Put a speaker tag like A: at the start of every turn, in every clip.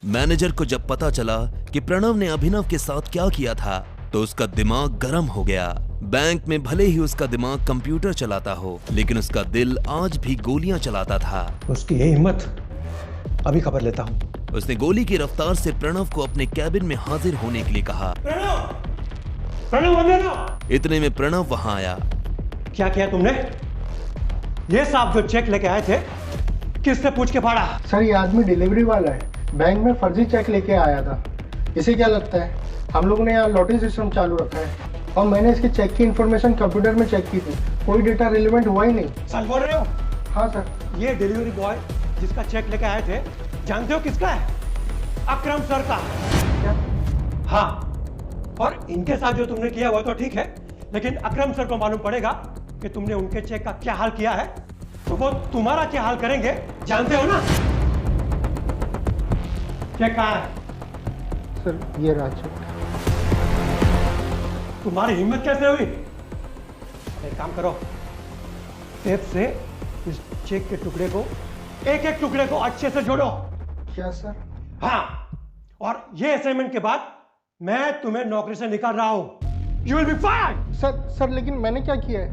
A: Manager को जब पता चला कि प्रणव ने अभिनव के साथ क्या किया था तो उसका दिमाग गर्म हो गया। बैंक में भले ही उसका दिमाग कंप्यूटर चलाता हो, लेकिन उसका दिल आज भी गोलियां चलाता था।
B: उसकी ये हिम्मत, अभी खबर लेता हूँ।
A: उसने गोली की रफ्तार से प्रणव को अपने कैबिन में हाजिर होने के लिए कहा।
B: प्रणव,
A: इतने में प्रणव वहां आया।
B: क्या किया तुमने? ये साहब जो चेक लेके आए थे, किससे पूछ के फाड़ा?
C: सर, ये आदमी डिलीवरी वाला है, बैंक में फर्जी चेक लेके आया था। इसे क्या लगता है? हम लोगों ने यहाँ लॉटरी सिस्टम चालू रखा है और मैंने इसके चेक की इंफॉर्मेशन कंप्यूटर में चेक की थी, कोई डेटा रिलेवेंट हुआ ही नहीं।
B: सच बोल रहे हो?
C: हाँ सर।
B: ये डिलीवरी बॉय जिसका चेक लेके आए थे, जानते हो किसका है? अकरम सर का।
C: क्या?
B: हाँ, और इनके साथ जो तुमने किया वो तो ठीक है, लेकिन अकरम सर को मालूम पड़ेगा कि तुमने उनके चेक का क्या हाल किया है, तो वो तुम्हारा क्या हाल करेंगे, जानते हो ना? चेक कहाँ है?
C: सर, ये रहा चेक।
B: तुम्हारी हिम्मत कैसे हुई? एक काम करो, टेप से इस चेक के टुकड़े को, एक एक टुकड़े को अच्छे से जोड़ो।
C: क्या सर?
B: हाँ, और ये असाइनमेंट के बाद मैं तुम्हें नौकरी से निकाल रहा हूं। You will be fired!
C: Sir, लेकिन मैंने क्या किया है?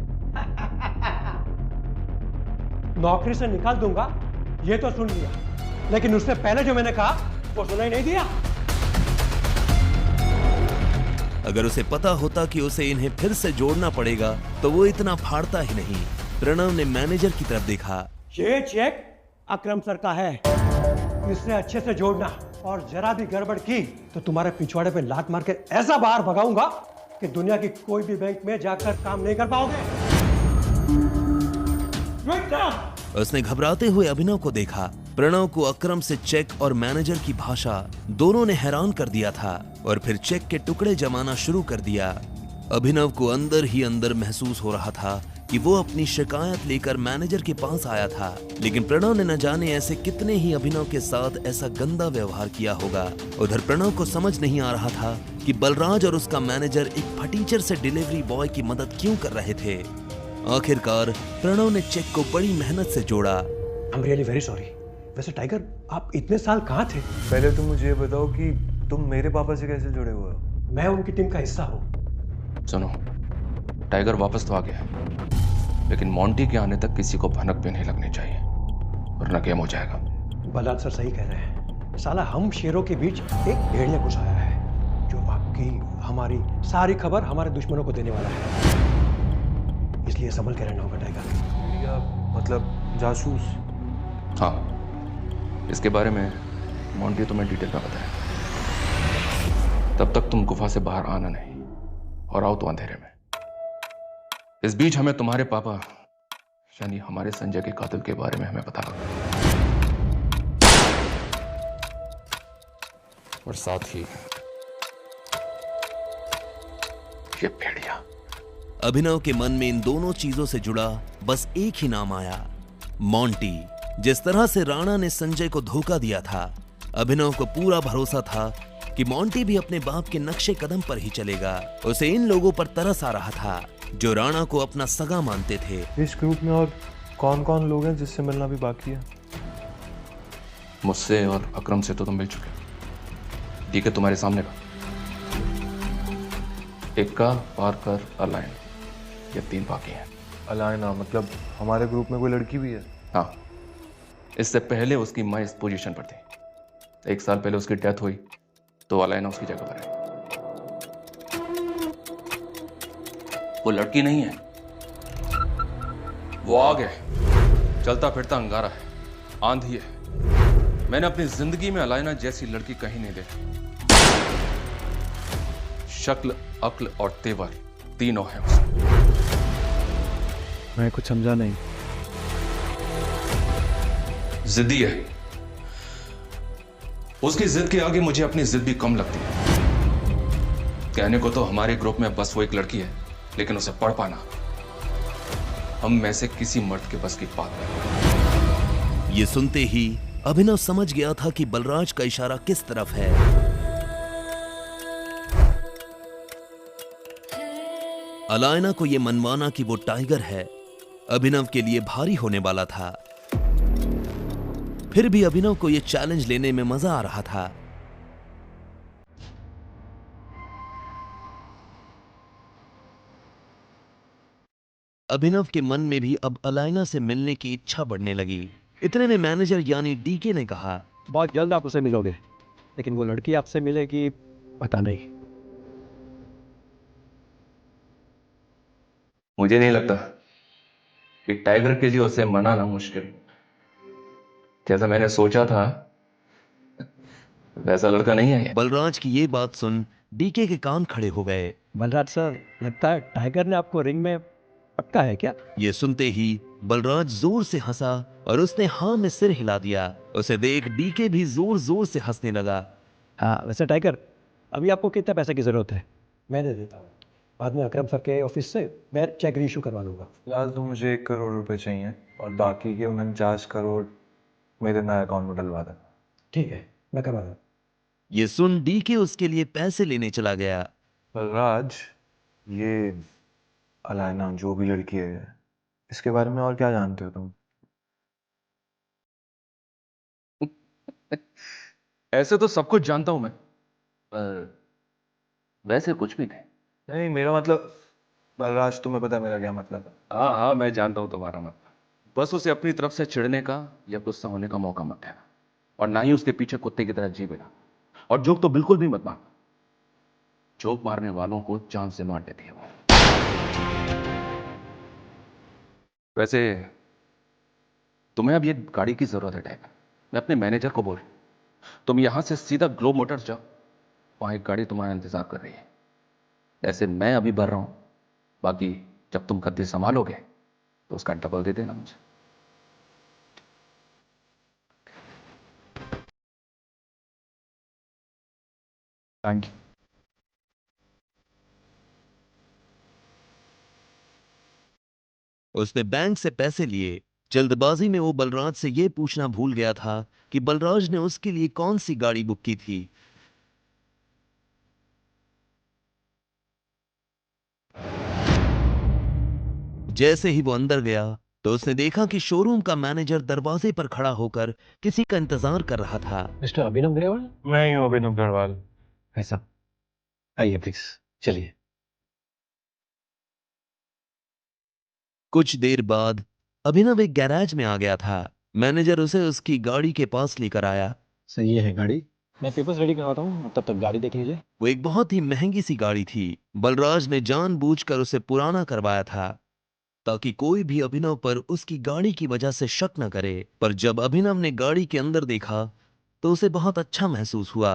B: नौकरी से निकाल दूंगा, ये तो सुन लिया, लेकिन उससे पहले जो मैंने कहा वो सुनाई नहीं दिया।
A: अगर उसे पता होता कि उसे इन्हें फिर से जोड़ना पड़ेगा तो वो इतना फाड़ता ही नहीं। प्रणव ने मैनेजर की तरफ देखा।
B: ये चेक अकरम सर का है, इसे अच्छे से जोड़ना, और जरा भी गड़बड़ की तो तुम्हारे पिछवाड़े पे लात मार के ऐसा बाहर भगाऊंगा कि दुनिया की कोई भी बैंक में जाकर काम नहीं कर पाओगे।
A: उसने घबराते हुए अभिनव को देखा। प्रणव को अकरम से चेक और मैनेजर की भाषा दोनों ने हैरान कर दिया था और फिर चेक के टुकड़े जमाना शुरू कर दिया। अभिनव को अंदर ही अंदर महसूस हो रहा था कि वो अपनी शिकायत लेकर मैनेजर के पास आया था, लेकिन प्रणव ने न जाने ऐसे कितने ही अभिनव के साथ ऐसा गंदा व्यवहार किया होगा। उधर प्रणव को समझ नहीं आ रहा था कि बलराज और उसका मैनेजर एक फटीचर से डिलीवरी बॉय की मदद क्यों कर रहे थे। आखिरकार प्रणव ने चेक को बड़ी मेहनत से जोड़ा।
B: I'm really very sorry। वैसे टाइगर, आप इतने साल कहाँ थे?
D: पहले तुम मुझे ये बताओ कि तुम मेरे पापा से कैसे जुड़े हुए हो?
B: मैं उनकी टीम का हिस्सा हूँ।
E: सुनो, टाइगर वापस तो आ गया, लेकिन मोंटी के आने तक किसी को भनक भी नहीं लगनी चाहिए, वरना गेम हो जाएगा।
B: बलराज सर सही कह रहे हैं। साला हम शेरों के बीच एक भेड़िया घुस आया है, जो आपकी हमारी सारी खबर हमारे दुश्मनों को देने वाला है, इसलिए संभल के रहना होगा टाइगर।
D: भेड़िया मतलब जासूस?
E: हाँ, इसके बारे में मोंटी तुम्हें डिटेल में बताया। तब तक तुम गुफा से बाहर आना नहीं, और आओ तो अंधेरे में। इस बीच हमें तुम्हारे पापा यानी हमारे संजय के कातिल के बारे में हमें पता लगा, और साथ ही ये भेड़िया।
A: अभिनव के मन में इन दोनों चीजों से जुड़ा बस एक ही नाम आया, मोंटी। जिस तरह से राणा ने संजय को धोखा दिया था, अभिनव को पूरा भरोसा था कि मोंटी भी अपने बाप के नक्शे कदम पर ही चलेगा। उसे इन लोगों पर तरस आ रहा था जो राणा को अपना सगा मानते थे।
D: इस ग्रुप में और कौन कौन लोग हैं जिससे मिलना भी बाकी है?
E: मुझसे और अकरम से तो तुम मिल चुके, ठीक है, तुम्हारे सामने का इक्का, पार्कर, अलाइन, ये 3 बाकी हैं।
D: अलायना मतलब हमारे ग्रुप में कोई लड़की भी है?
E: हाँ, इससे पहले उसकी माँ इस पोजीशन पर थी। 1 साल पहले उसकी डेथ हुई तो अलायना उसकी जगह पर है। वो लड़की नहीं है, वो आग है, चलता फिरता अंगारा है, आंधी है। मैंने अपनी जिंदगी में अलायना जैसी लड़की कहीं नहीं देखी। शक्ल, अक्ल और तेवर तीनों हैं उसमें।
D: मैं कुछ समझा नहीं।
E: जिद्दी है, उसकी जिद के आगे मुझे अपनी जिद भी कम लगती है। कहने को तो हमारे ग्रुप में बस वो एक लड़की है, लेकिन उसे पढ़ पाना हम में से किसी मर्द के बस की बात नहीं।
A: ये सुनते ही अभिनव समझ गया था कि बलराज का इशारा किस तरफ है। अलायना को यह मनवाना कि वो टाइगर है, अभिनव के लिए भारी होने वाला था। फिर भी अभिनव को यह चैलेंज लेने में मजा आ रहा था। अभिनव के मन में भी अब अलाइना से मिलने की इच्छा बढ़ने लगी। इतने में मैनेजर यानी डीके ने कहा,
B: बहुत जल्द आप उसे मिलोगे, लेकिन वो लड़की आपसे मिलेगी पता नहीं।
E: मुझे नहीं लगता कि टाइगर के लिए उसे मनाना मुश्किल। जैसा मैंने सोचा था वैसा लड़का नहीं है ये।
A: बलराज की ये बात सुन डीके के कान खड़े हो गए।
B: बलराज सर, लगता है टाइगर ने आपको रिंग में पक्का है क्या?
A: ये सुनते ही बलराज जोर से हंसा और उसने हाँ में सिर हिला दिया। उसे देख डीके भी जोर जोर से हंसने लगा।
B: हाँ, वैसे टाइगर, अभी आपको कितने पैसे की जरूरत है? मैं दे देता हूँ। बाद में अकरम सर के ऑफिस से मैं चेक रीइशू करवा दूंगा।
D: फिलहाल तो मुझे 1 करोड़ रुपए चाहिए और बाकी के 49 करोड़ मेरे नए अकाउंट में डलवा देना।
B: ठीक है, मैं करवा दूँ।
A: ये सुन डीके उसके लिए पैसे लेने चला गया।
D: बलराज, ये अलाइना जो भी लड़की है, इसके बारे में और क्या जानते हो तुम?
E: ऐसे तो सब कुछ जानता हूं मैं, पर वैसे कुछ भी नहीं।
D: नहीं, मेरा मतलब बलराज, तुम्हें पता है मेरा क्या मतलब है?
E: हाँ हाँ, मैं जानता हूं तुम्हारा मतलब। बस उसे अपनी तरफ से चिढ़ने का या गुस्सा होने का मौका मत देना, और ना ही उसके पीछे कुत्ते की तरह जी बिना। और जोक तो बिल्कुल भी मत मारना। जोक मारने वालों को जान से मार देती है वो। वैसे तुम्हें अब ये गाड़ी की जरूरत है टाइगर। मैं अपने मैनेजर को बोल, तुम यहां से सीधा ग्लोब मोटर्स जाओ, वहां एक गाड़ी तुम्हारा इंतजार कर रही है। ऐसे मैं अभी भर रहा हूं, बाकी जब तुम गद्दी संभालोगे तो उसका डबल दे देना मुझे।
D: Thank you.
A: उसने बैंक से पैसे लिए। जल्दबाजी में वो बलराज से ये पूछना भूल गया था कि बलराज ने उसके लिए कौन सी गाड़ी बुक की थी। जैसे ही वो अंदर गया तो उसने देखा कि शोरूम का मैनेजर दरवाजे पर खड़ा होकर किसी का इंतजार कर रहा था।
B: मिस्टर अभिनव ग्रेवाल?
D: मैं ही हूँ अभिनव गढ़वाल।
B: ऐसा, आइए प्लीज, चलिए।
A: कुछ देर बाद अभिनव एक गैराज में आ गया था। मैनेजर उसे उसकी गाड़ी के पास लेकर आया।
B: सर, ये है गाड़ी, मैं पेपर्स रेडी करवाता हूँ, तब तक गाड़ी देख लीजिए।
A: वो एक बहुत ही महंगी सी गाड़ी थी। बलराज ने जानबूझकर उसे पुराना करवाया था ताकि कोई भी अभिनव पर उसकी गाड़ी की वजह से शक न करे। पर जब अभिनव ने गाड़ी के अंदर देखा तो उसे बहुत अच्छा महसूस हुआ।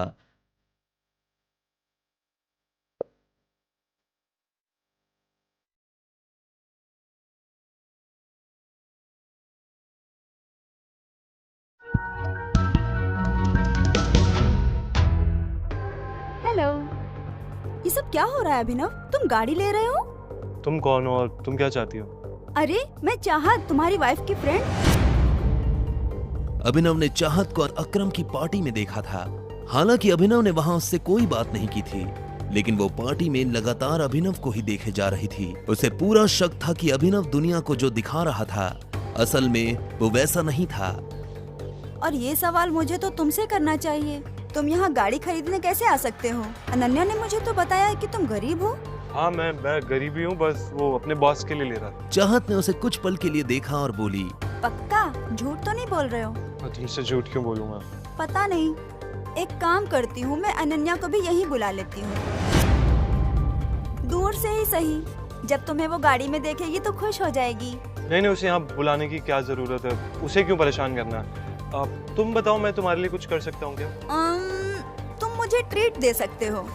F: हेलो। ये सब क्या हो रहा है अभिनव? तुम गाड़ी ले रहे हो?
D: तुम कौन हो और तुम क्या चाहती हो?
F: अरे, मैं चाहत, तुम्हारी वाइफ की फ्रेंड।
A: अभिनव ने चाहत को और अकरम की पार्टी में देखा था। हालांकि अभिनव ने वहां उससे कोई बात नहीं की थी, लेकिन वो पार्टी में लगातार अभिनव को ही देखे जा रही थी। उसे पूरा शक था कि अभिनव दुनिया को जो दिखा रहा था असल में वो वैसा नहीं था।
F: और ये सवाल मुझे तो तुमसे करना चाहिए, तुम यहाँ गाड़ी खरीदने कैसे आ सकते हो? अनन्या ने मुझे तो बताया कि तुम गरीब हो।
D: हाँ, मैं गरीब ही हूँ, बस वो अपने बॉस के लिए ले रहा था।
A: चाहत ने उसे कुछ पल के लिए देखा और बोली,
F: पक्का झूठ तो नहीं बोल रहे हो?
D: मैं तुमसे झूठ क्यों बोलूँगा?
F: पता नहीं, एक काम करती हूँ, मैं अनन्या को भी यहीं बुला लेती हूँ। दूर से ही सही, जब तुम्हें वो गाड़ी में देखेगी तो खुश हो जाएगी।
D: नहीं, उसे यहाँ बुलाने की क्या जरूरत है? उसे क्यों परेशान करना है? तुम बताओ, मैं तुम्हारे लिए कुछ कर सकता हूँ क्या?
F: तुम मुझे ट्रीट दे सकते हो।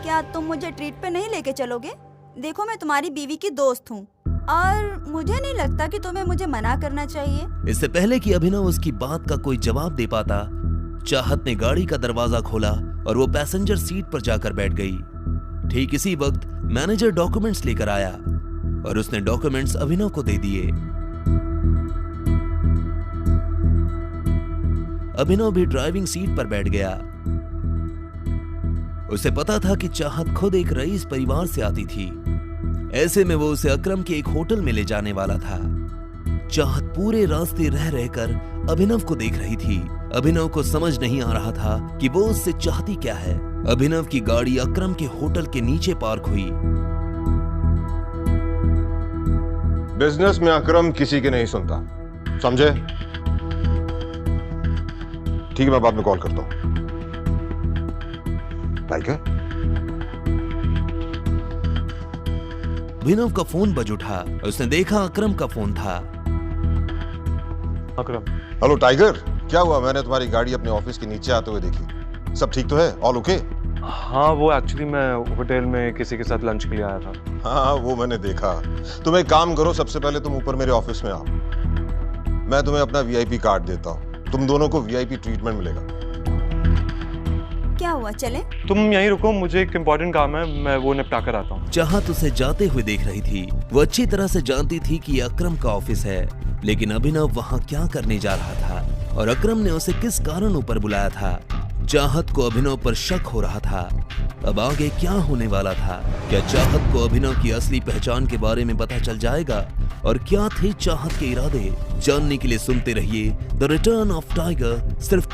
F: क्या तुम मुझे ट्रीट पे नहीं लेके चलोगे? देखो, मैं तुम्हारी बीवी की दोस्त हूँ और मुझे नहीं लगता कि तुम्हें मुझे मना करना चाहिए।
A: इससे पहले कि अभिनव उसकी बात का कोई जवाब दे पाता, चाहत ने गाड़ी का दरवाजा खोला और वो पैसेंजर सीट पर जाकर बैठ गई। ठीक इसी वक्त मैनेजर डॉक्यूमेंट्स लेकर आया और उसने डॉक्यूमेंट्स अभिनव को दे दिए। अभिनव भी ड्राइविंग सीट पर बैठ गया। उसे पता था कि चाहत खुद एक रईस परिवार से आती थी। ऐसे में वो उसे अकरम के एक होटल में ले जाने वाला था। चाहत पूरे रास्ते रह रहकर अभिनव को देख रही थी। अभिनव को समझ नहीं आ रहा था कि वो उससे चाहती क्या है। अभिनव की गाड़ी अकरम के होटल के नीचे पार्क हुई।
G: बिजनेस में अकरम किसी की नहीं सुनता, समझे? ठीक है, मैं बाद में कॉल करता हूं। टाइगर,
A: अभिनव का फोन बज उठा। उसने देखा अकरम का फोन था।
D: अकरम,
G: हेलो टाइगर, क्या हुआ? मैंने तुम्हारी गाड़ी अपने ऑफिस के नीचे आते हुए देखी। सब ठीक तो है? All okay?
D: हाँ वो एक्चुअली मैं होटल में किसी के साथ लंच के लिए आया था।
G: हाँ वो मैंने देखा। तुम एक काम करो, सबसे पहले तुम ऊपर मेरे ऑफिस में आओ, मैं तुम्हें अपना वीआईपी कार्ड देता हूँ। तुम दोनों को वीआईपी ट्रीटमेंट मिलेगा।
F: क्या हुआ, चले?
D: तुम यहीं रुको, मुझे एक इम्पोर्टेंट काम है, मैं वो निपटा कर आता हूँ।
A: चाहत उसे जाते हुए देख रही थी। वो अच्छी तरह से जानती थी कि ये अकरम का ऑफिस है, लेकिन अभिनव वहाँ क्या करने जा रहा था और अकरम ने उसे किस कारण ऊपर बुलाया था। चाहत को अभिनव पर शक हो रहा था। अब आगे क्या होने वाला था? क्या चाहत को अभिनव की असली पहचान के बारे में पता चल जाएगा? और क्या थे चाहत के इरादे? जानने के लिए सुनते रहिए द रिटर्न ऑफ टाइगर, सिर्फ